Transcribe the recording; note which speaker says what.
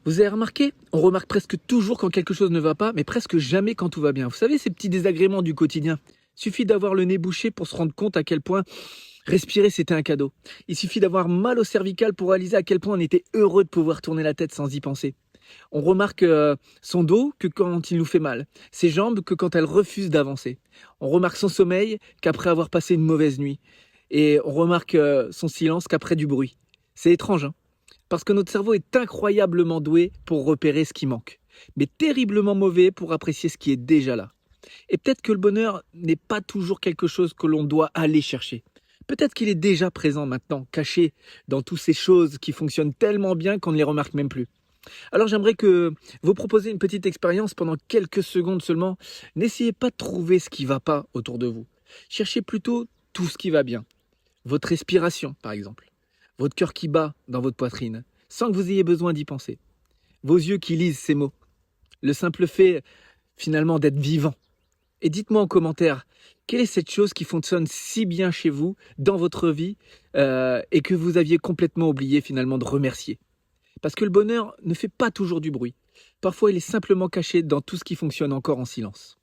Speaker 1: Vous avez remarqué? On remarque presque toujours quand quelque chose ne va pas, mais presque jamais quand tout va bien. Vous savez, ces petits désagréments du quotidien. Suffit d'avoir le nez bouché pour se rendre compte à quel point respirer c'était un cadeau. Il suffit d'avoir mal au cervical pour réaliser à quel point on était heureux de pouvoir tourner la tête sans y penser. On remarque son dos que quand il nous fait mal, ses jambes que quand elles refusent d'avancer. On remarque son sommeil qu'après avoir passé une mauvaise nuit. Et on remarque son silence qu'après du bruit. C'est étrange, hein? Parce que notre cerveau est incroyablement doué pour repérer ce qui manque, mais terriblement mauvais pour apprécier ce qui est déjà là. Et peut-être que le bonheur n'est pas toujours quelque chose que l'on doit aller chercher. Peut-être qu'il est déjà présent maintenant, caché dans toutes ces choses qui fonctionnent tellement bien qu'on ne les remarque même plus. Alors j'aimerais que vous proposiez une petite expérience pendant quelques secondes seulement. N'essayez pas de trouver ce qui ne va pas autour de vous. Cherchez plutôt tout ce qui va bien. Votre respiration, par exemple. Votre cœur qui bat dans votre poitrine, sans que vous ayez besoin d'y penser. Vos yeux qui lisent ces mots. Le simple fait, finalement, d'être vivant. Et dites-moi en commentaire, quelle est cette chose qui fonctionne si bien chez vous, dans votre vie, et que vous aviez complètement oublié finalement de remercier. Parce que le bonheur ne fait pas toujours du bruit. Parfois, il est simplement caché dans tout ce qui fonctionne encore en silence.